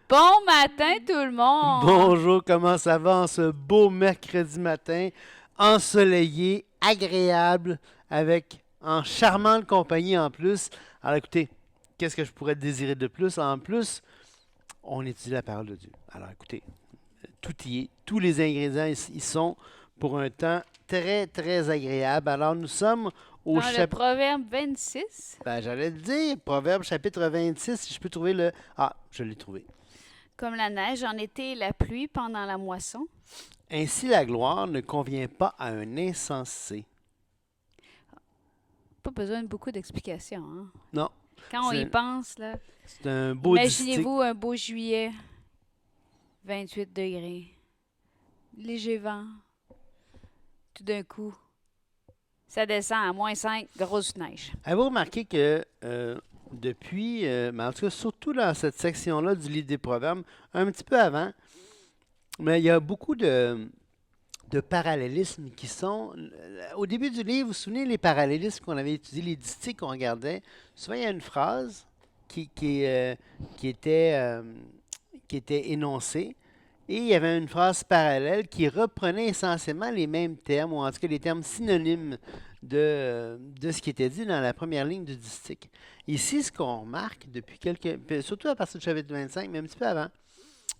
Bon matin tout le monde! Bonjour, comment ça va en ce beau mercredi matin, ensoleillé, agréable, avec en charmante compagnie en plus. Alors écoutez, qu'est-ce que je pourrais désirer de plus? En plus, on étudie la parole de Dieu. Alors écoutez, tout y est, tous les ingrédients y sont pour un temps très, très agréable. Alors nous sommes au Dans le chapitre, proverbe 26, j'allais le dire, Proverbe chapitre 26, si je peux trouver le... Ah, je l'ai trouvé. comme la neige en été et la pluie pendant la moisson. Ainsi la gloire ne convient pas à un insensé. Pas besoin de beaucoup d'explications. Hein? Non, Quand on y c'est pense, là, c'est un beau distique. imaginez-vous un beau juillet, 28 degrés, léger vent, tout d'un coup, ça descend à -5, grosse neige. Avez-vous remarqué que depuis, mais en tout cas surtout dans cette section-là du livre des Proverbes, un petit peu avant, mais il y a beaucoup de parallélismes qui sont... Au début du livre, vous vous souvenez les parallélismes qu'on avait étudiés, les distiques qu'on regardait? Souvent, il y a une phrase qui, qui, euh, qui était, euh, qui était énoncée et il y avait une phrase parallèle qui reprenait essentiellement les mêmes termes, ou en tout cas les termes synonymes de ce qui était dit dans la première ligne du distique. Ici, ce qu'on remarque depuis surtout à partir du chapitre 25, mais un petit peu avant,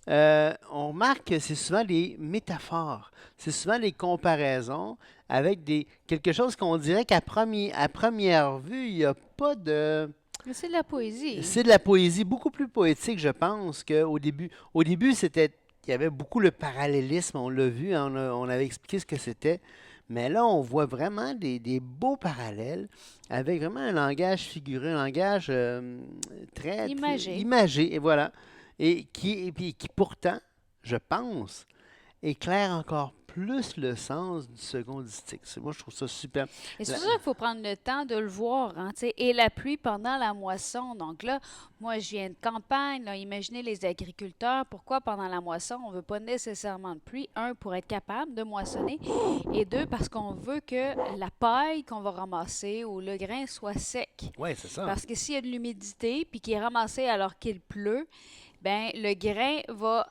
on remarque que c'est souvent des métaphores, c'est souvent des comparaisons avec quelque chose qu'on dirait à première vue, il n'y a pas de... Mais c'est de la poésie. C'est de la poésie beaucoup plus poétique, je pense, qu'au début. Au début, il y avait beaucoup le parallélisme, on l'a vu, hein, on avait expliqué ce que c'était. Mais là, on voit vraiment des beaux parallèles avec vraiment un langage figuré, un langage très Imagé. imagé, et voilà. Et puis qui pourtant, je pense, éclaire encore plus le sens du second distique. Moi, je trouve ça super. Et c'est La- pour ça qu'il faut prendre le temps de le voir. Hein, tu sais. Et la pluie pendant la moisson. Donc là, moi, je viens de campagne. Là, imaginez les agriculteurs. Pourquoi pendant la moisson, on ne veut pas nécessairement de pluie? Un, pour être capable de moissonner. Et deux, parce qu'on veut que la paille qu'on va ramasser ou le grain soit sec. Ouais, c'est ça. Parce que s'il y a de l'humidité puis qu'il est ramassé alors qu'il pleut, ben le grain va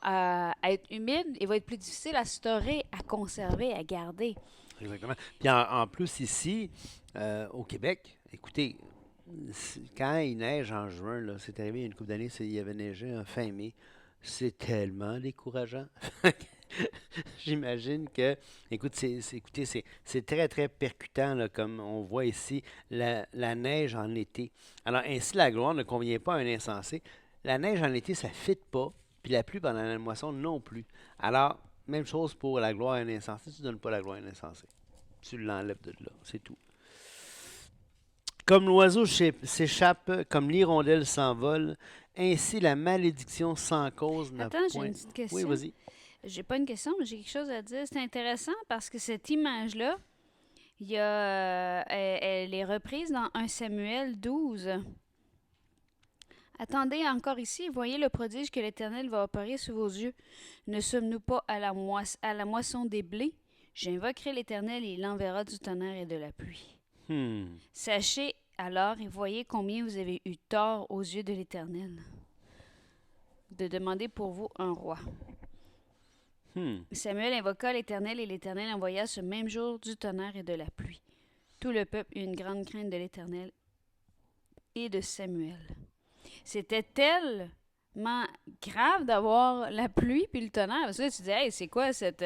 être humide et va être plus difficile à storer, à conserver, à garder. Exactement. Puis en plus, ici, au Québec, écoutez, quand il neige en juin, là, c'est arrivé il y a une couple d'années, il y avait neigé en fin mai. C'est tellement décourageant. J'imagine que, écoute, écoutez, c'est très, très percutant, là, comme on voit ici, la neige en été. Alors, ainsi, la gloire ne convient pas à un insensé. La neige en été, ça ne fit pas, puis la pluie pendant la moisson non plus. Alors, même chose pour la gloire à un insensé, tu ne donnes pas la gloire à un insensé. Tu l'enlèves de là, c'est tout. Comme l'oiseau s'échappe, comme l'hirondelle s'envole, ainsi la malédiction sans cause n'a Attends, j'ai point... une petite Oui, question. vas-y. J'ai pas une question, mais j'ai quelque chose à dire. C'est intéressant parce que cette image-là, elle est reprise dans 1 Samuel 12. Attendez encore ici, voyez le prodige que l'Éternel va opérer sous vos yeux. Ne sommes-nous pas à la moisson des blés? J'invoquerai l'Éternel et il enverra du tonnerre et de la pluie. Hmm. Sachez alors et voyez combien vous avez eu tort aux yeux de l'Éternel de demander pour vous un roi. Hmm. Samuel invoqua l'Éternel et l'Éternel envoya ce même jour du tonnerre et de la pluie. Tout le peuple eut une grande crainte de l'Éternel et de Samuel. C'était tellement grave d'avoir la pluie puis le tonnerre. Parce que là, tu dis, hey, c'est quoi cette.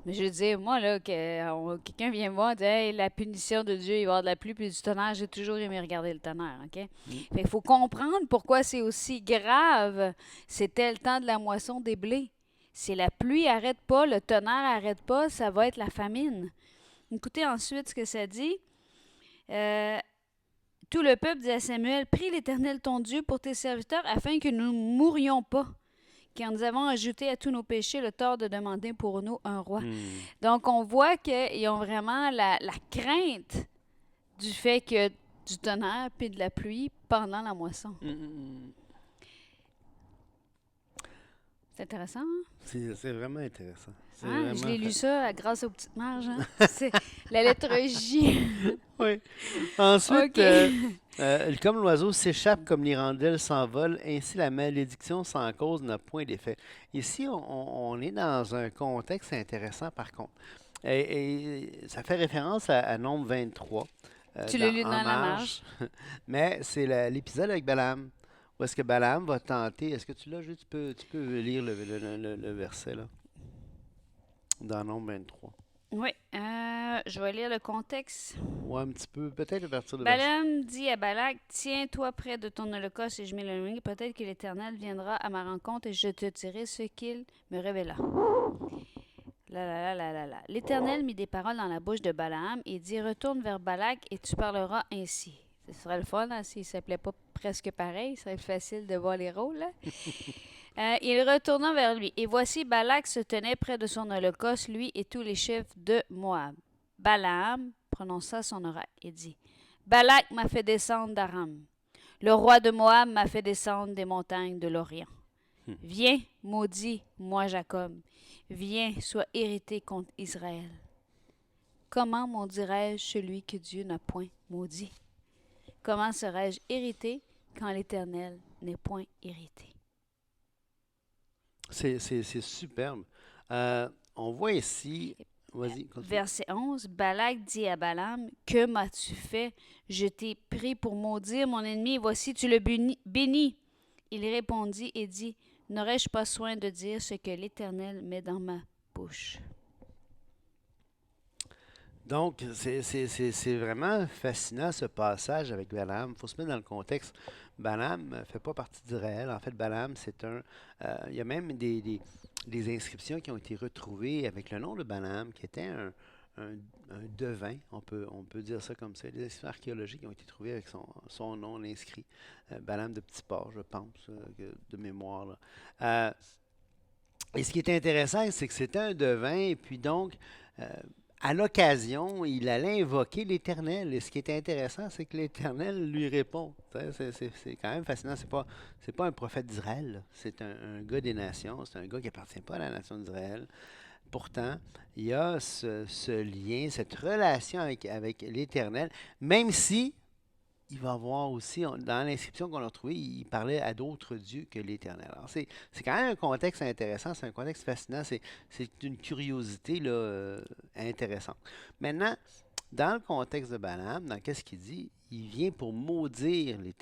Mais je veux dire, moi, là, quelqu'un vient me voir et dit, hey, la punition de Dieu, il va y avoir de la pluie puis du tonnerre. J'ai toujours aimé regarder le tonnerre, OK? Hmm. Fait qu'il faut comprendre pourquoi c'est aussi grave. C'était le temps de la moisson des blés. Si la pluie arrête pas, le tonnerre arrête pas, ça va être la famine. Écoutez ensuite ce que ça dit. Euh, Tout le peuple dit à Samuel, prie l'Éternel ton Dieu pour tes serviteurs afin que nous ne mourions pas, car nous avons ajouté à tous nos péchés le tort de demander pour nous un roi. Hmm. Donc on voit qu'ils ont vraiment la crainte du fait que du tonnerre puis de la pluie pendant la moisson. Hmm. C'est intéressant, hein? C'est vraiment intéressant. C'est Hein? Je vraiment l'ai lu fa- ça grâce aux petites marges. Hein? C'est la lettre J. Oui. Ensuite, OK. comme l'oiseau s'échappe, comme l'hirondelle s'envole, ainsi la malédiction sans cause n'a point d'effet. Ici, on est dans un contexte intéressant par contre. Et ça fait référence à Nombre 23 Tu l'as lu en dans la marge, marge. mais c'est l'épisode avec Balaam. Où est-ce que Balaam va tenter? Est-ce que tu l'as, Jules? Tu peux lire le verset là, dans Nombre 23. Oui. Je vais lire le contexte. Ouais, un petit peu, peut-être à partir de verset. Balaam dit à Balak, tiens-toi près de ton holocauste et je m'éloignerai. Peut-être que l'Éternel viendra à ma rencontre et je te dirai ce qu'il me révéla. La, la, la, la, la, la. L'Éternel mit des paroles dans la bouche de Balaam et dit, retourne vers Balak et tu parleras ainsi. Ce serait le fun hein, s'il ne s'appelait pas presque pareil. Ce serait facile de voir les rôles. Là. Il retourna vers lui. Et voici, Balak se tenait près de son holocauste, lui et tous les chefs de Moab. Balaam prononça son oracle et dit, Balak m'a fait descendre d'Aram. Le roi de Moab m'a fait descendre des montagnes de l'Orient. Hmm. Viens, maudit, moi Jacob. Viens, sois irrité contre Israël. Comment maudirais-je celui que Dieu n'a point maudit? Comment serais-je irrité quand l'Éternel n'est point irrité? C'est superbe. On voit ici. Vas-y, continue. Verset 11, Balak dit à Balaam, que m'as-tu fait? Je t'ai pris pour maudire mon ennemi, et voici tu le bénis. Il répondit et dit, n'aurais-je pas soin de dire ce que l'Éternel met dans ma bouche? Donc, c'est vraiment fascinant ce passage avec Balaam. Il faut se mettre dans le contexte. Balaam ne fait pas partie d'Israël. En fait, Balaam, c'est un. Il y a même des inscriptions qui ont été retrouvées avec le nom de Balaam, qui était un devin, on peut dire ça comme ça. Des inscriptions archéologiques qui ont été trouvées avec son nom inscrit. Balaam de Petit Port, je pense, de mémoire. Là. Et ce qui est intéressant, c'est que c'était un devin, et puis donc, à l'occasion, il allait invoquer l'Éternel. Et ce qui est intéressant, c'est que l'Éternel lui répond. C'est quand même fascinant. C'est pas un prophète d'Israël, là. C'est un gars des nations. C'est un gars qui n'appartient pas à la nation d'Israël. Pourtant, il y a ce lien, cette relation avec l'Éternel, même si il va voir aussi, dans l'inscription qu'on a retrouvée, il parlait à d'autres dieux que l'Éternel. Alors, c'est quand même un contexte intéressant, c'est un contexte fascinant, c'est une curiosité là, intéressante. Maintenant, dans le contexte de Balaam, dans qu'est-ce qu'il dit? Il vient pour maudire le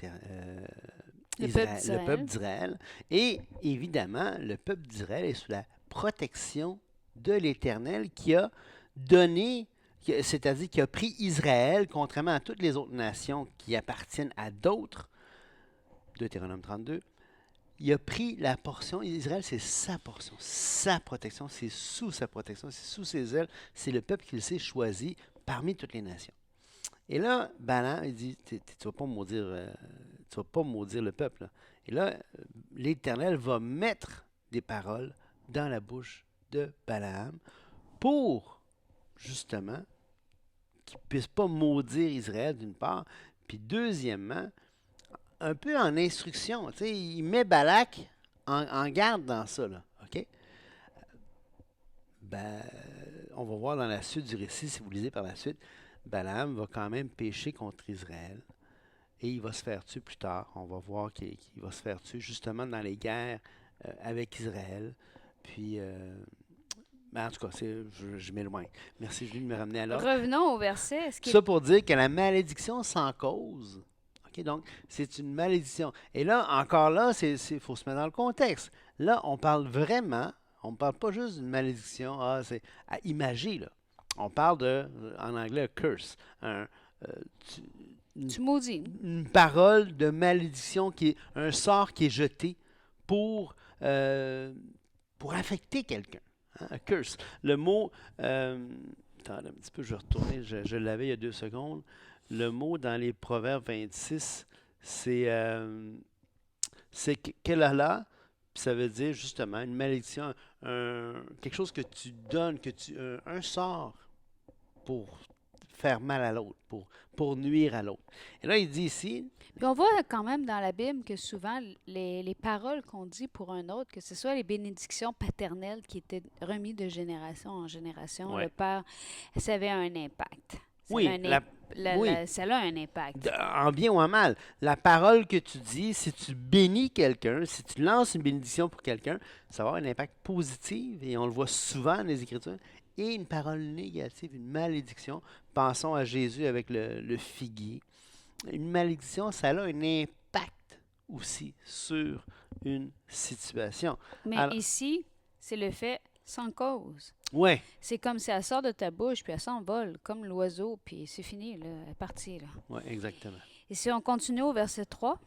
peuple d'Israël. Et évidemment, le peuple d'Israël est sous la protection de l'Éternel qui a donné, c'est-à-dire qui a pris Israël, contrairement à toutes les autres nations qui appartiennent à d'autres, Deutéronome 32, il a pris la portion, Israël c'est sa portion, sa protection, c'est sous sa protection, c'est sous ses ailes, c'est le peuple qu'il s'est choisi parmi toutes les nations. Et là, Balaam, il dit, tu vas pas maudire, tu vas pas maudire le peuple. Là. Et là, l'Éternel va mettre des paroles dans la bouche de Balaam pour, justement, qu'il ne puisse pas maudire Israël d'une part, puis deuxièmement, un peu en instruction. Tu sais, il met Balak en garde dans ça, là, OK? Ben, on va voir dans la suite du récit, si vous lisez par la suite, Balaam va quand même pécher contre Israël et il va se faire tuer plus tard. On va voir qu'il va se faire tuer justement dans les guerres avec Israël. Puis, en tout cas, je m'éloigne. Merci Julie de me ramener à l'ordre. Revenons au verset. Ça pour dire que la malédiction sans cause, OK, donc c'est une malédiction. Et là, encore là, il faut se mettre dans le contexte. Là, on parle vraiment, on ne parle pas juste d'une malédiction, c'est à imager, là. On parle en anglais, a curse, Tu maudis. une parole de malédiction, qui est un sort qui est jeté pour affecter quelqu'un. Hein, a curse. Le mot, attendez un petit peu, je vais retourner, je l'avais il y a 2 secondes. Le mot dans les Proverbes 26, c'est kelala, puis ça veut dire justement une malédiction, quelque chose que tu donnes, un sort pour faire mal à l'autre, pour nuire à l'autre. Et là, il dit ici, Puis on voit quand même dans la Bible que souvent, les paroles qu'on dit pour un autre, que ce soit les bénédictions paternelles qui étaient remises de génération en génération, le ouais, père, ça avait un impact. Ça, avait oui, un oui, ça a un impact. en bien ou en mal, la parole que tu dis, si tu bénis quelqu'un, si tu lances une bénédiction pour quelqu'un, ça va avoir un impact positif, et on le voit souvent dans les Écritures, et une parole négative, une malédiction. Pensons à Jésus avec le figuier. Une malédiction, ça a un impact aussi sur une situation. Mais Alors, ici, c'est le fait sans cause. ouais, C'est comme si elle sort de ta bouche, puis elle s'envole, comme l'oiseau, puis c'est fini, là, elle est partie, là. ouais, exactement. Et si on continue au verset 3,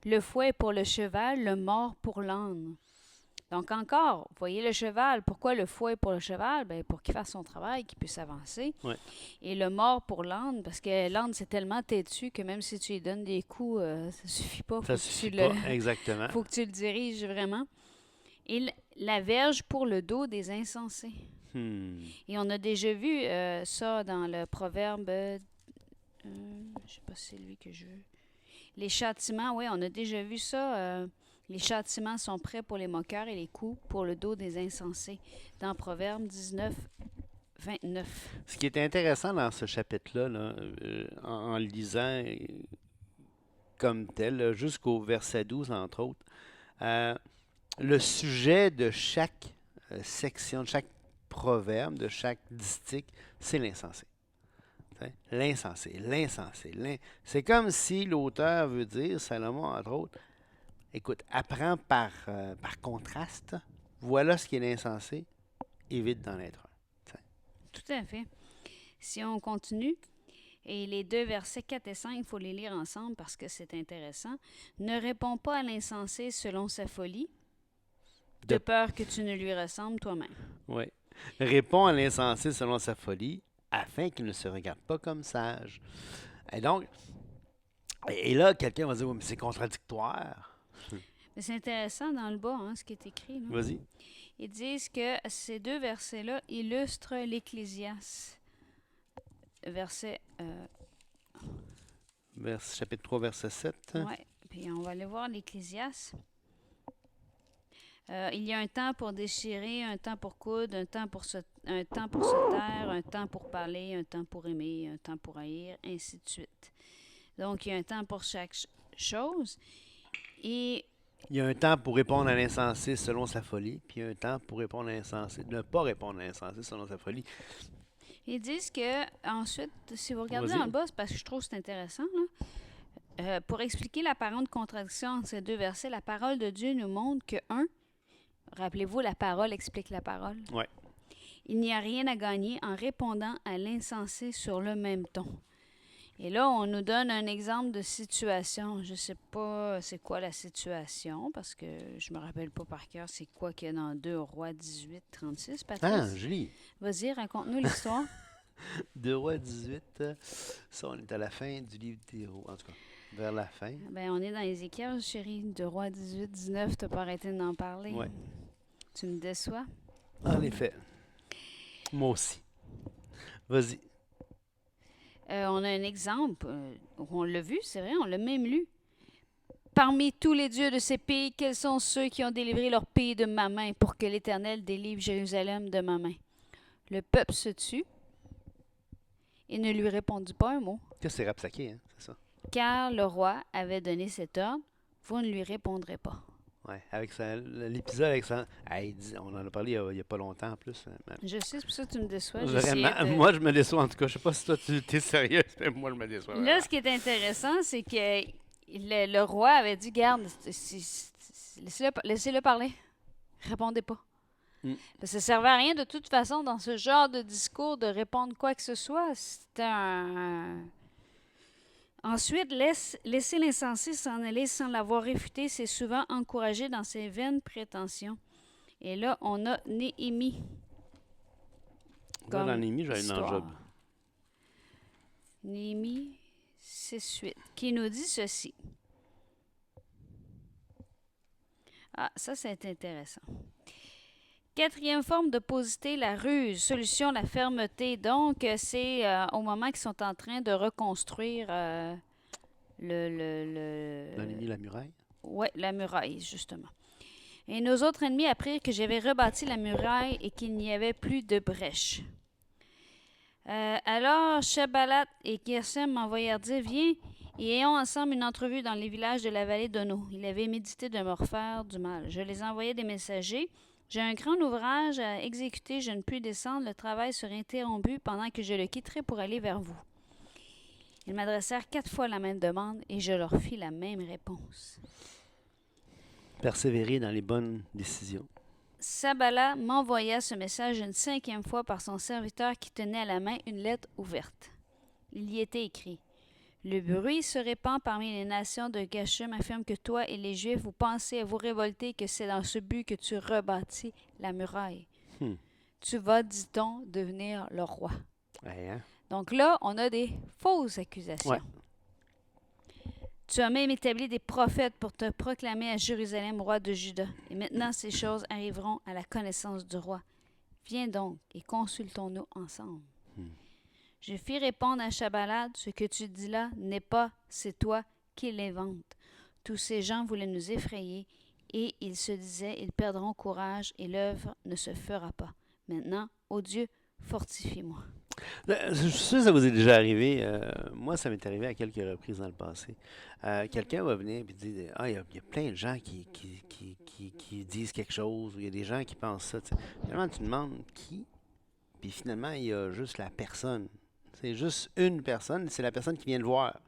le fouet est pour le cheval, le mors pour l'âne. Donc encore, vous voyez le cheval, pourquoi le fouet est pour le cheval? Ben, pour qu'il fasse son travail, qu'il puisse avancer. Ouais, Et le mort pour l'âne, parce que l'âne, c'est tellement têtu que même si tu lui donnes des coups, ça suffit pas. ça suffit pas, exactement. Faut que tu le diriges vraiment. Et la verge pour le dos des insensés. Hmm. Et on a déjà vu ça dans le proverbe, je sais pas si c'est lui que je veux. Les châtiments, oui, on a déjà vu ça. Les châtiments sont prêts pour les moqueurs et les coups pour le dos des insensés. Dans Proverbe 19, 29. Ce qui est intéressant dans ce chapitre-là, là, en le lisant comme tel, là, jusqu'au verset 12, entre autres, euh, le sujet de chaque section, de chaque proverbe, de chaque distique, c'est l'insensé. T'sais, l'insensé, l'insensé. C'est comme si l'auteur veut dire, Salomon, entre autres, écoute, apprends par contraste, voilà ce qui est l'insensé, évite d'en être un. T'sais. Tout à fait. Si on continue, et les deux versets 4 et 5, il faut les lire ensemble parce que c'est intéressant. Ne réponds pas à l'insensé selon sa folie, de De- peur que tu ne lui ressembles toi-même. Oui. Réponds à l'insensé selon sa folie, afin qu'il ne se regarde pas comme sage. Et donc, et là, quelqu'un va dire, oui, mais c'est contradictoire. Mais c'est intéressant dans le bas, hein, ce qui est écrit. Là. Vas-y. Ils disent que ces deux versets-là illustrent l'Ecclésiaste. Verset. Chapitre 3, verset 7. Ouais, puis on va aller voir l'Ecclésiaste. Il y a un temps pour déchirer, un temps pour coudre, un temps pour se taire, un temps pour parler, un temps pour aimer, un temps pour haïr, ainsi de suite. Donc, il y a un temps pour chaque chose. Et Il y a un temps pour répondre à l'insensé selon sa folie, puis il y a un temps pour répondre à l'insensé, ne pas répondre à l'insensé selon sa folie. ils disent que, ensuite, si vous regardez Vas-y. dans le bas, c'est parce que je trouve que c'est intéressant, là. Pour expliquer l'apparente contradiction entre ces deux versets, la parole de Dieu nous montre que, rappelez-vous, la parole explique la parole. Ouais. Il n'y a rien à gagner en répondant à l'insensé sur le même ton. Et là, on nous donne un exemple de situation. Je ne sais pas c'est quoi la situation, parce que je me rappelle pas par cœur c'est quoi qu'il y a dans 2 Rois 18, 36, Ah, Patrice. Julie. Vas-y, raconte-nous l'histoire. 2 Rois 18, ça, on est à la fin du livre des Rois, en tout cas, vers la fin. Ben, on est dans Ézéchiel, chérie. 2 Rois 18, 19, t'as pas arrêté d'en parler. Ouais. Tu me déçois. En effet. Moi aussi. Vas-y. On a un exemple. On l'a vu, c'est vrai, on l'a même lu. Parmi tous les dieux de ces pays, quels sont ceux qui ont délivré leur pays de ma main pour que l'Éternel délivre Jérusalem de ma main? Le peuple se tut et ne lui répondit pas un mot, Que c'est rapsaqué, hein, c'est ça? car le roi avait donné cet ordre, vous ne lui répondrez pas. Ouais, avec l'épisode avec ça. Hey, on en a parlé il y a pas longtemps en plus. Je sais, c'est pour ça que tu me déçois. Vraiment, moi je me déçois en tout cas. Je sais pas si toi tu es sérieux, mais moi je me déçois. Là, Vraiment. ce qui est intéressant, c'est que le roi avait dit, garde, laissez-le parler. Répondez pas. Mm. Parce que ça servait à rien de toute façon dans ce genre de discours de répondre quoi que ce soit. C'était un... Ensuite, laisser l'insensé s'en aller sans l'avoir réfuté, c'est souvent encouragé dans ses vaines prétentions. Et là, on a Néhémie. Moi, dans Néhémie, j'avais une enjobe. Néhémie 6-8, qui nous dit ceci. Ah, ça, c'est intéressant. Quatrième forme de posité, la ruse. Solution, la fermeté. Donc, c'est au moment qu'ils sont en train de reconstruire Donnez-nous la muraille. ouais, la muraille, justement. Et nos autres ennemis apprirent que j'avais rebâti la muraille et qu'il n'y avait plus de brèche. Alors, Shabalat et Gesem m'envoyèrent dire, viens et ayons ensemble une entrevue dans les villages de la vallée d'Ono. Ils avaient médité de me refaire du mal. Je les envoyai des messagers. J'ai un grand ouvrage à exécuter, je ne puis descendre, le travail sera interrompu pendant que je le quitterai pour aller vers vous. Ils m'adressèrent 4 fois la même demande et je leur fis la même réponse. Persévérer dans les bonnes décisions. Sabala m'envoya ce message une 5e fois par son serviteur qui tenait à la main une lettre ouverte. Il y était écrit « Le bruit se répand parmi les nations de Geshem affirme que toi et les Juifs, vous pensez à vous révolter et que c'est dans ce but que tu rebâtis la muraille. Tu vas, dit-on, devenir le roi. Ouais, hein? » Donc là, on a des fausses accusations. Ouais. Tu as même établi des prophètes pour te proclamer à Jérusalem roi de Juda. Et maintenant, ces choses arriveront à la connaissance du roi. Viens donc et consultons-nous ensemble. Je fis répondre à Shabalad, ce que tu dis là n'est pas, c'est toi qui l'inventes. Tous ces gens voulaient nous effrayer et ils se disaient, ils perdront courage et l'œuvre ne se fera pas. Maintenant, ô Dieu, fortifie-moi. Je suis sûr que ça vous est déjà arrivé. Moi, ça m'est arrivé à quelques reprises dans le passé. Quelqu'un va venir et dire « Ah, il y a plein de gens qui disent quelque chose, ou il y a des gens qui pensent ça. » Finalement, tu demandes qui, puis finalement, il y a juste la personne. C'est juste une personne, c'est la personne qui vient le voir.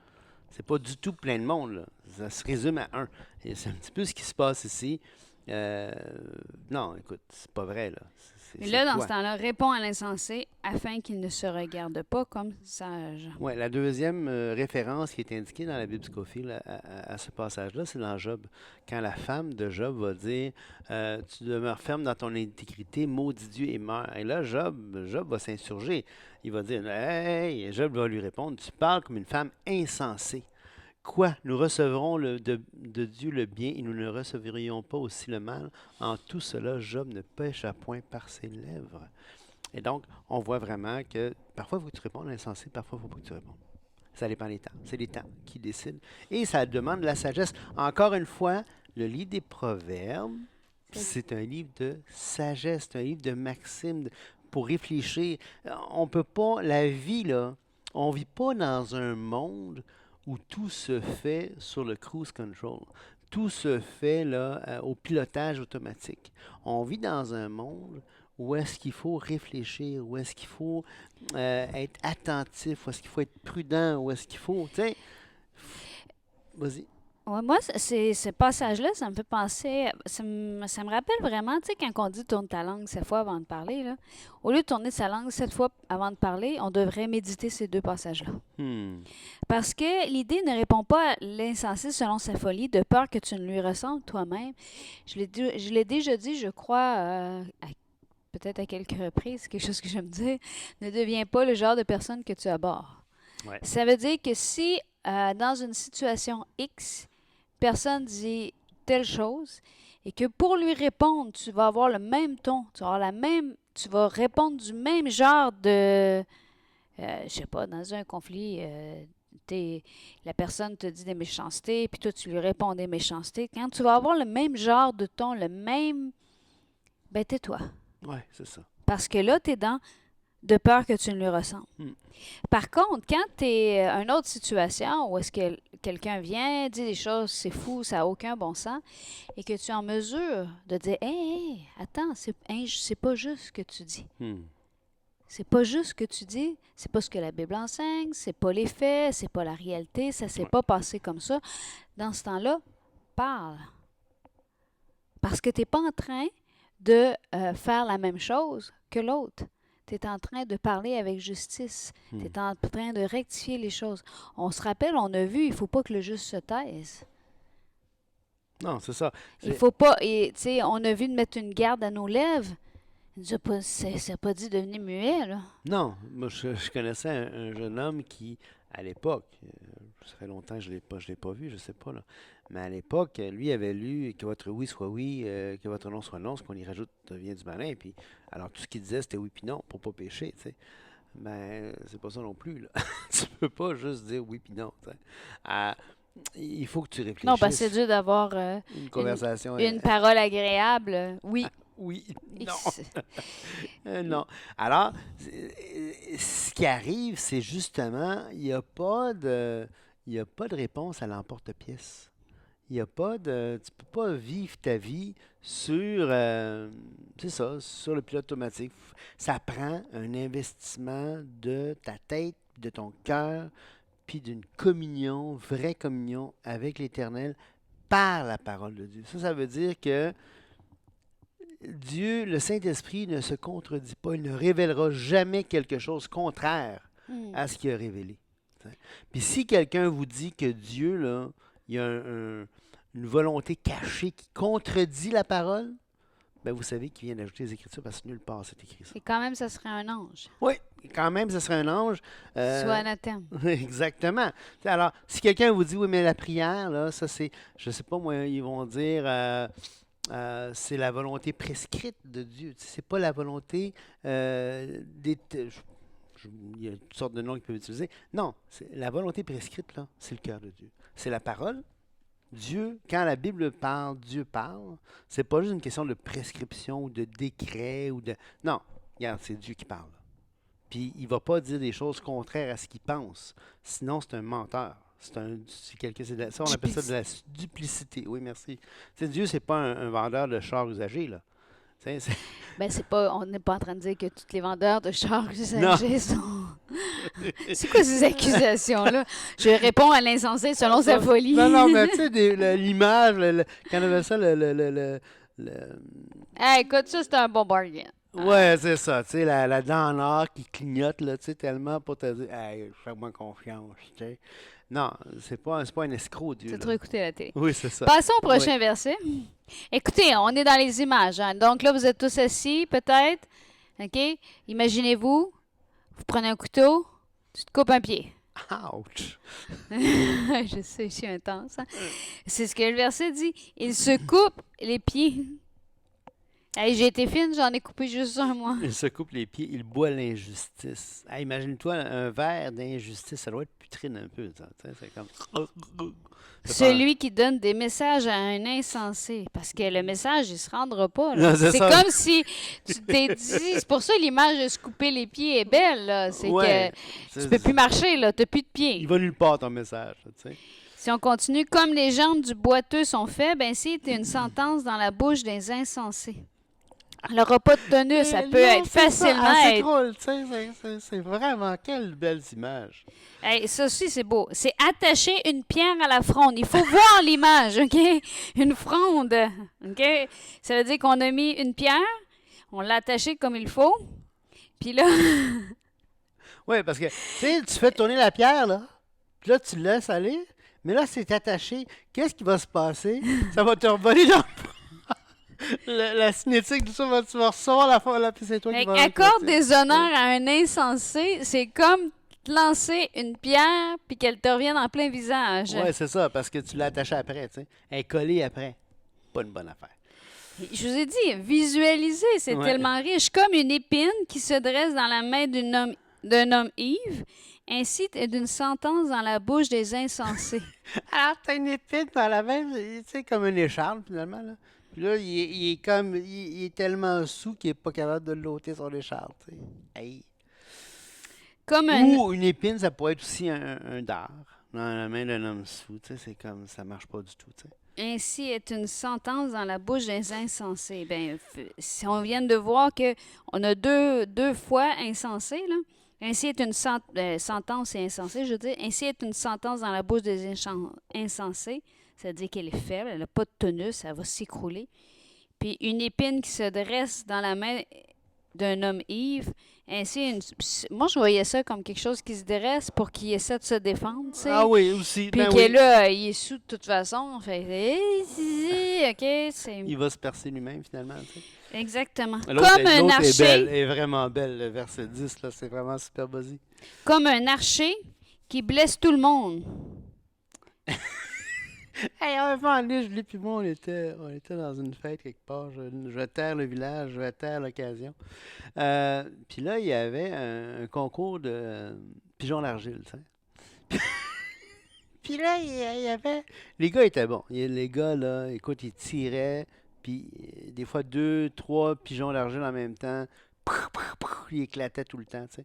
C'est pas du tout plein de monde, là. Ça se résume à un. Et c'est un petit peu ce qui se passe ici. Non, écoute, c'est pas vrai, là. Et là, dans ce temps-là, réponds à l'insensé afin qu'il ne se regarde pas comme sage. Oui, la deuxième référence qui est indiquée dans la Bible Scofield à ce passage-là, c'est dans Job. Quand la femme de Job va dire tu demeures ferme dans ton intégrité, maudit Dieu et meurs. Et là, Job va s'insurger. Il va dire hey, Job va lui répondre tu parles comme une femme insensée. Quoi? Nous recevrons de Dieu le bien et nous ne recevrions pas aussi le mal. En tout cela, Job ne pêcha point par ses lèvres. Et donc, on voit vraiment que parfois, il faut que tu répondes à l'insensé, parfois, il ne faut pas que tu répondes. Ça dépend des temps. C'est les temps qui décident. Et ça demande de la sagesse. Encore une fois, le livre des Proverbes, c'est un livre de sagesse, c'est un livre de maximes pour réfléchir. On peut pas, la vie, là, on ne vit pas dans un monde où tout se fait sur le cruise control. Tout se fait là, au pilotage automatique. On vit dans un monde où est-ce qu'il faut réfléchir, où est-ce qu'il faut être attentif, où est-ce qu'il faut être prudent, où est-ce qu'il faut... Tiens, vas-y. Ouais, moi, ce passage-là, ça me fait penser, ça me rappelle vraiment, tu sais, quand on dit tourne ta langue 7 fois avant de parler, là, au lieu de tourner sa langue 7 fois avant de parler, on devrait méditer ces 2 passages-là. Parce que l'idée ne répond pas à l'insensé selon sa folie, de peur que tu ne lui ressembles toi-même. Je l'ai déjà dit, je crois, peut-être à quelques reprises, quelque chose que j'aime dire, ne deviens pas le genre de personne que tu abordes. Ouais. Ça veut dire que si, dans une situation X, personne dit telle chose et que pour lui répondre, tu vas avoir le même ton, tu vas répondre du même genre de, je sais pas, dans un conflit, la personne te dit des méchancetés, puis toi tu lui réponds des méchancetés. Quand tu vas avoir le même genre de ton, ben tais-toi. Oui, c'est ça. Parce que là, tu es dans de peur que tu ne lui ressembles. Par contre, quand tu es une autre situation où est-ce que quelqu'un vient, dit des choses, c'est fou, ça n'a aucun bon sens, et que tu es en mesure de dire hey, attends, c'est pas juste ce que tu dis. C'est pas juste ce que tu dis, c'est pas ce que la Bible enseigne, c'est pas les faits, c'est pas la réalité, ça s'est pas passé comme ça. Dans ce temps-là, parle. Parce que tu n'es pas en train de faire la même chose que l'autre. Tu es en train de parler avec justice. Tu es en train de rectifier les choses. On se rappelle, on a vu, il ne faut pas que le juste se taise. Non, c'est ça. Il faut pas, tu sais, on a vu de mettre une garde à nos lèvres. Ça n'a pas dit de devenir muet, là. Non, moi je connaissais un jeune homme qui à l'époque, ça fait longtemps que je l'ai pas vu, je sais pas, là. Mais à l'époque, lui avait lu que votre oui soit oui, que votre non soit non, ce qu'on y rajoute devient du malin. Puis, alors, tout ce qu'il disait, c'était oui puis non, pour pas pécher, tu sais. Ben, c'est pas ça non plus, là. Tu peux pas juste dire oui puis non, tu sais. Ah, il faut que tu Non, parce que c'est réfléchisses. dur d'avoir Une conversation. une parole agréable. Oui. Oui, Et non. c'est- Non. Alors, ce qui arrive, c'est justement, il y a pas de réponse à l'emporte-pièce. Il y a pas de, tu peux pas vivre ta vie sur, c'est ça, sur le pilote automatique. Ça prend un investissement de ta tête, de ton cœur, puis d'une communion, vraie communion avec l'Éternel par la parole de Dieu. Ça veut dire que Dieu, le Saint-Esprit, ne se contredit pas. Il ne révélera jamais quelque chose contraire Hmm. à ce qu'il a révélé. T'sais. Puis si quelqu'un vous dit que Dieu, là, il y a une volonté cachée qui contredit la parole, ben vous savez qu'il vient d'ajouter les Écritures parce que nulle part c'est écrit ça. Et quand même, ça serait un ange. Oui, quand même, ce serait un ange. Soit anathème. Exactement. Alors, si quelqu'un vous dit, oui, mais la prière, là, ça c'est, je sais pas, moi, ils vont dire, c'est la volonté prescrite de Dieu. C'est pas la volonté il y a toutes sortes de noms qu'ils peuvent utiliser. Non, la volonté prescrite, là, c'est le cœur de Dieu. C'est la parole. Dieu, quand la Bible parle, Dieu parle. C'est pas juste une question de prescription ou de décret ou de. Non, regarde, c'est Dieu qui parle. Puis il va pas dire des choses contraires à ce qu'il pense. Sinon, c'est un menteur. Ça, on appelle ça de la duplicité. Oui, merci. Tu sais, Dieu, c'est pas un vendeur de chars usagés, là. Tu sais, Ben, c'est pas, on n'est pas en train de dire que tous les vendeurs de chars Non. usagés sont. C'est quoi ces accusations-là? Je réponds à l'insensé selon sa folie. Non, mais tu sais, l'image, qu'on appelle ça, Hey, écoute, ça, c'est un bon bargain. ouais, c'est ça. Tu sais, la dent en or qui clignote, là, tu sais, tellement pour te dire, hey, fais-moi confiance, tu sais. Non, c'est pas un escroc, Dieu, C'est là. trop écouté la télé. Oui, c'est ça. Passons au prochain Oui. verset. Écoutez, on est dans les images. Hein. Donc là, vous êtes tous assis, peut-être. OK? Imaginez-vous, vous prenez un couteau, tu te coupes un pied. Ouch! Je sais, je suis intense. Hein. C'est ce que le verset dit. Il se coupe les pieds. Hey, j'ai été fine, j'en ai coupé juste un, moi. Il se coupe les pieds, il boit l'injustice. Hey, imagine-toi un verre d'injustice, ça doit être putrine un peu, ça. Tu sais, c'est comme. Celui qui donne des messages à un insensé. Parce que le message, il se rendra pas. Non, Là. c'est C'est ça. comme si tu t'es dit. C'est pour ça l'image de se couper les pieds est belle. Là. C'est Ouais, que tu peux plus marcher, là. T'as plus de pieds. Il va nulle part ton message, tu sais. Si on continue, comme les jambes du boiteux sont faibles, ainsi est une sentence dans la bouche des insensés. Elle n'aura pas de tonus, ça peut être facilement. C'est drôle, tu sais, c'est vraiment quelle belle image. Hey, ça aussi, c'est beau. C'est attacher une pierre à la fronde. Il faut voir l'image, OK? Une fronde, OK? Ça veut dire qu'on a mis une pierre, on l'a attachée comme il faut, puis là, Oui, parce que, tu sais, tu fais tourner la pierre, là, puis là, tu le laisses aller, mais là, c'est attaché. Qu'est-ce qui va se passer? Ça va te revoler dans la cinétique, tout ça, tu vas recevoir la fois, là, puis c'est toi qui vas... accorde des honneurs à un insensé, c'est comme te lancer une pierre puis qu'elle te revienne en plein visage. Oui, c'est ça, parce que tu l'as attaché après, tu sais. Elle est collée après. Pas une bonne affaire. Je vous ai dit, visualiser, c'est Ouais. tellement riche. Comme une épine qui se dresse dans la main d'un homme ivre, ainsi est d'une sentence dans la bouche des insensés. Alors, t'as une épine par la main, tu sais, comme une écharpe, finalement, là. Puis là, il est comme, il est tellement sous qu'il est pas capable de l'ôter son écharpe, tu sais. Hey. Comme un... Ou une épine, ça pourrait être aussi un dard dans la main d'un homme sous, tu sais, c'est comme, ça marche pas du tout, tu sais. Ainsi est une sentence dans la bouche des insensés. Ben, si on vient de voir que on a deux fois insensé, là. Ainsi est une sentence et insensé, je veux dire. Ainsi est une sentence dans la bouche des insensés. C'est-à-dire qu'elle est faible, elle n'a pas de tonus, elle va s'écrouler. Puis une épine qui se dresse dans la main d'un homme ivre. Ainsi, moi, je voyais ça comme quelque chose qui se dresse pour qu'il essaie de se défendre, tu sais. Ah oui, aussi. Puis Ben que oui. là, il est sous de toute façon. Fait OK, c'est... Il va se percer lui-même, finalement, tu sais. Exactement. L'autre Comme un l'autre est belle, archer, est vraiment belle, le verset 10, là, c'est vraiment super buzzy. comme un archer qui blesse tout le monde. Hey, un moment donné, Julie puis moi, on était dans une fête quelque part. Je vais taire le village, je vais taire l'occasion. Puis là, il y avait un concours de pigeons d'argile, tu sais. Puis là, il y avait... Les gars étaient bons. Les gars, là, écoute, ils tiraient, puis des fois, deux, trois pigeons d'argile en même temps. Pouf, pouf, pouf, ils éclataient tout le temps, tu sais.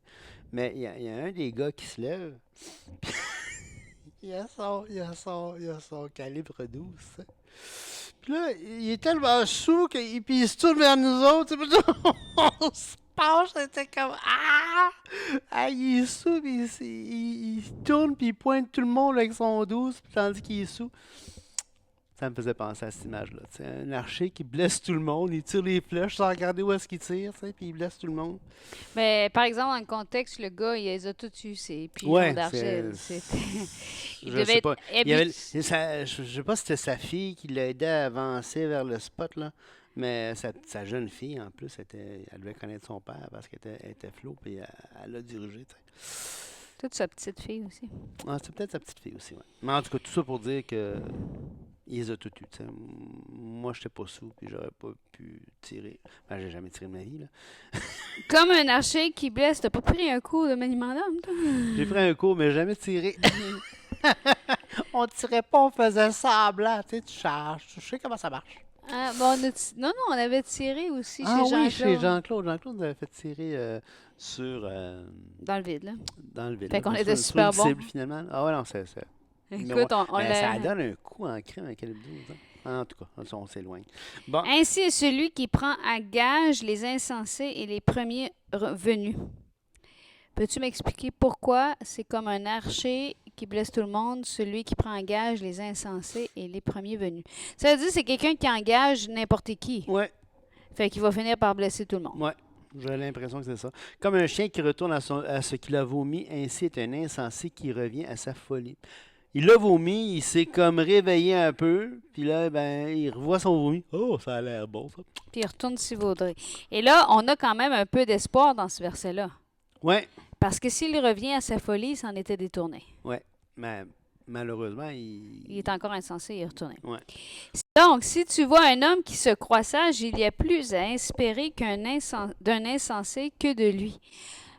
Mais il y a un des gars qui se lève, il a son calibre 12, tu sais. Puis là, il est tellement sous puis il se tourne vers nous autres. Puis là, on se penche, c'était comme ah! Ah, il est sous, puis il se tourne, puis il pointe tout le monde avec son 12, puis tandis qu'il est sous. Ça me faisait penser à cette image-là. Tu sais, un archer qui blesse tout le monde, il tire les flèches sans regarder où est-ce qu'il tire, tu sais, puis il blesse tout le monde. Mais par exemple, dans le contexte, le gars, il les a tous eus, ces pigeons Ouais, d'argile. C'était... Il je devait sais pas. être Il y avait, habitué. je sais pas si c'était sa fille qui l'a aidé à avancer vers le spot, là. Mais sa jeune fille, en plus, elle devait connaître son père parce qu'elle était floue, puis elle l'a dirigé, tu sais. Toute sa petite fille aussi. Ah, c'est peut-être sa petite fille aussi, ouais. Mais en tout cas, tout ça pour dire que il les a tout eu, tu sais. Moi, j'étais pas sous, puis j'aurais pas pu tirer. Ben, j'ai jamais tiré de ma vie, là. Comme un archer qui blesse, t'as pas pris un coup de manimandame, toi? J'ai pris un coup, mais jamais tiré. On tirait pas, on faisait semblant, tu sais, tu charges. Je sais comment ça marche. Ah, bon, non, on avait tiré aussi Ah chez oui, Jean-Claude. chez Jean-Claude. Jean-Claude nous avait fait tirer Dans le vide, là. dans le vide. Fait qu'on Sur était sur super une bons. cible, finalement. Ah ouais, non, c'est... Mais ouais, Écoute, on ben, ça l'a... donne un coup en crime avec le 12, hein. En tout cas, on s'éloigne. Bon, Ainsi est celui qui prend à gage les insensés et les premiers venus. Peux-tu m'expliquer pourquoi c'est comme un archer qui blesse tout le monde, celui qui prend en gage les insensés et les premiers venus? Ça veut dire que c'est quelqu'un qui engage n'importe qui. ouais, Fait qu'il va finir par blesser tout le monde. ouais. J'ai l'impression que c'est ça. Comme un chien qui retourne à ce qu'il a vomi, ainsi est un insensé qui revient à sa folie. Il a vomi, il s'est comme réveillé un peu, puis là, ben, il revoit son vomi. Oh, ça a l'air bon, ça. Puis il retourne s'y vaudrait. Et là, on a quand même un peu d'espoir dans ce verset-là. Ouais, Parce que s'il revient à sa folie, il s'en était détourné. ouais. Mais malheureusement, Il est encore insensé, il est retourné. Ouais. Donc, si tu vois un homme qui se croit sage, il y a plus à espérer d'un insensé que de lui.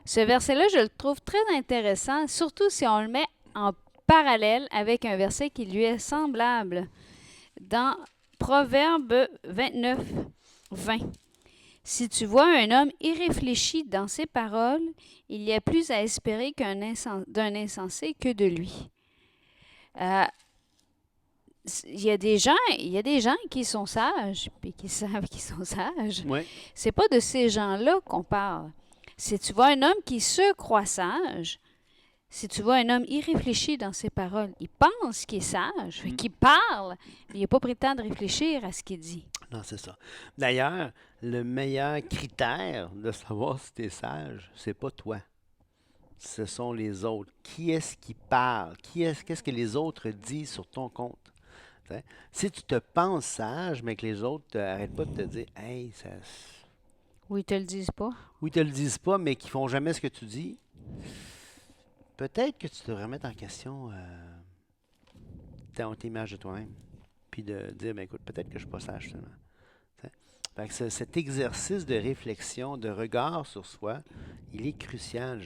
Ce verset-là, je le trouve très intéressant, surtout si on le met en parallèle avec un verset qui lui est semblable dans Proverbe 29, 20. Si tu vois un homme irréfléchi dans ses paroles, il y a plus à espérer d'un insensé que de lui. Euh, il y a des gens qui sont sages, puis qui savent qu'ils sont sages. Ouais. C'est pas de ces gens-là qu'on parle. Si tu vois un homme qui se croit sage, si tu vois un homme irréfléchi dans ses paroles, il pense qu'il est sage, qu'il parle, mais il n'a pas pris le temps de réfléchir à ce qu'il dit. Non, c'est ça. D'ailleurs, le meilleur critère de savoir si tu es sage, c'est pas toi. Ce sont les autres. Qui est-ce qui parle? Qu'est-ce que les autres disent sur ton compte? T'sais, si tu te penses sage, mais que les autres n'arrêtent pas de te dire Hey, ça. Ou ils te le disent pas. Ou ils te le disent pas, mais qu'ils font jamais ce que tu dis, peut-être que tu devrais remettre en question ton image de toi-même. Puis de dire, ben écoute, peut-être que je ne suis pas sage seulement. Fait que cet exercice de réflexion, de regard sur soi, il est crucial.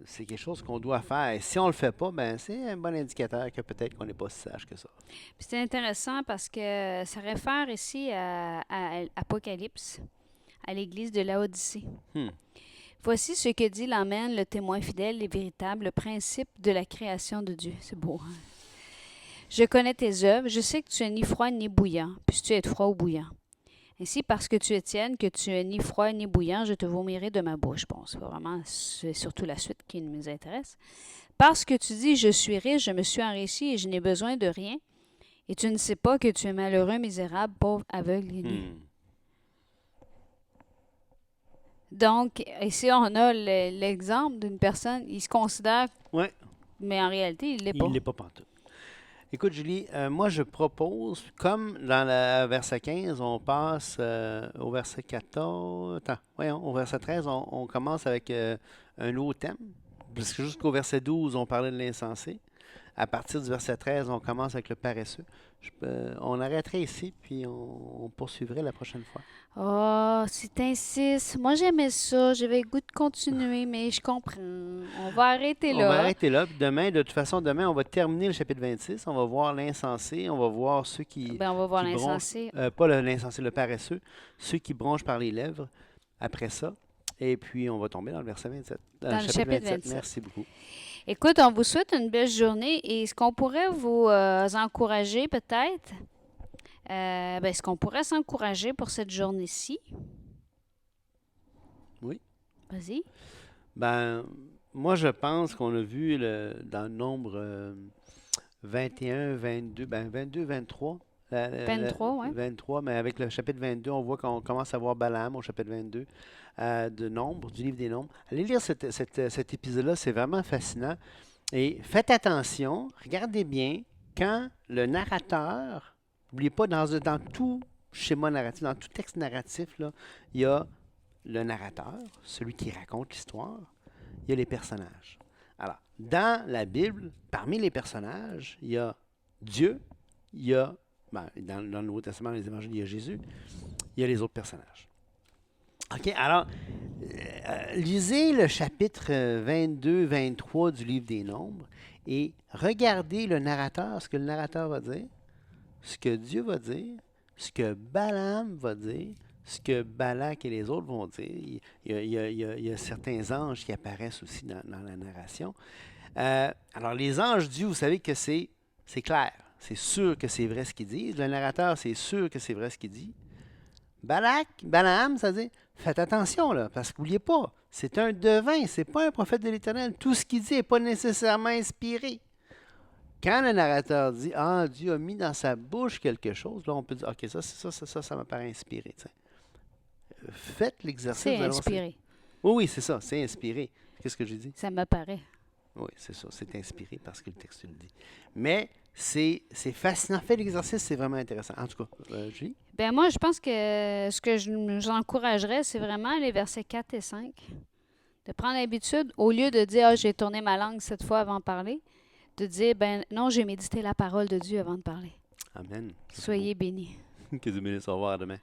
C'est quelque chose qu'on doit faire. Et si on ne le fait pas, ben c'est un bon indicateur que peut-être qu'on n'est pas si sage que ça. Puis c'est intéressant parce que ça réfère ici à Apocalypse, à l'église de Laodicée. Voici ce que dit l'Amen, le témoin fidèle et véritable, le principe de la création de Dieu. C'est beau, hein? Je connais tes œuvres, je sais que tu es ni froid ni bouillant. Puisses-tu être froid ou bouillant? Ainsi, parce que tu es tienne, que tu es ni froid ni bouillant, je te vomirai de ma bouche. Bon, c'est surtout la suite qui nous intéresse. Parce que tu dis, je suis riche, je me suis enrichi et je n'ai besoin de rien, et tu ne sais pas que tu es malheureux, misérable, pauvre, aveugle et nu. Donc, ici, on a l'exemple d'une personne, il se considère, Ouais, mais en réalité, il ne l'est pas. il n'est pas pantoute. Écoute, Julie, moi je propose, comme dans le verset 15, on passe au verset 14. Attends, voyons, au verset 13, on commence avec un nouveau thème, parce que jusqu'au verset 12, on parlait de l'insensé. À partir du verset 13, on commence avec le paresseux. On arrêterait ici, puis on poursuivrait la prochaine fois. Oh, si t'insistes. Moi, j'aimais ça. J'avais le goût de continuer, mais je comprends. On va arrêter On va là. arrêter là. Puis demain, de toute façon, demain, on va terminer le chapitre 26. On va voir l'insensé. On va voir ceux Ben, on va voir qui bronchent. l'insensé. Pas l'insensé, le paresseux. Ceux qui bronchent par les lèvres après ça. Et puis, on va tomber dans le verset 27. Dans le chapitre 27. Merci beaucoup. Écoute, on vous souhaite une belle journée et ce qu'on pourrait vous encourager peut-être, ce qu'on pourrait s'encourager pour cette journée-ci. Oui. Vas-y. Ben, moi, je pense qu'on a vu dans le nombre 21, 22, 22, 23. 23, oui. 23, mais avec le chapitre 22, on voit qu'on commence à voir Balaam au chapitre 22 de Nombres, du livre des Nombres. Allez lire cet épisode-là, c'est vraiment fascinant. Et faites attention, regardez bien, quand le narrateur, n'oubliez pas, dans tout schéma narratif, dans tout texte narratif, là, il y a le narrateur, celui qui raconte l'histoire, il y a les personnages. Alors, dans la Bible, parmi les personnages, il y a Dieu, il y a dans le Nouveau Testament, les évangiles, il y a Jésus. Il y a les autres personnages. OK, alors, lisez le chapitre 22, 23 du livre des Nombres et regardez le narrateur, ce que le narrateur va dire, ce que Dieu va dire, ce que Balaam va dire, ce que Balak et les autres vont dire. Il y a certains anges qui apparaissent aussi dans la narration. Alors, les anges Dieu, vous savez que c'est clair. C'est sûr que c'est vrai ce qu'ils disent. Le narrateur, c'est sûr que c'est vrai ce qu'il dit. Balaam, ça veut dire, faites attention, là, parce qu'oubliez pas, c'est un devin, c'est pas un prophète de l'Éternel. Tout ce qu'il dit n'est pas nécessairement inspiré. Quand le narrateur dit, ah, Dieu a mis dans sa bouche quelque chose, là, on peut dire, OK, ça me paraît inspiré. T'sais. Faites l'exercice. C'est inspiré. Oui, c'est ça, c'est inspiré. Qu'est-ce que j'ai dit? Ça me paraît. Oui, c'est ça, c'est inspiré parce que le texte le dit. Mais c'est fascinant. Faites l'exercice, c'est vraiment intéressant. En tout cas, Julie? Ben moi, je pense que ce que j'encouragerais, c'est vraiment les versets 4 et 5. De prendre l'habitude, au lieu de dire « Ah, j'ai tourné ma langue cette fois avant de parler », de dire « Ben non, j'ai médité la parole de Dieu avant de parler. » Amen. Soyez bénis. Que Dieu bénisse. Au revoir, à demain.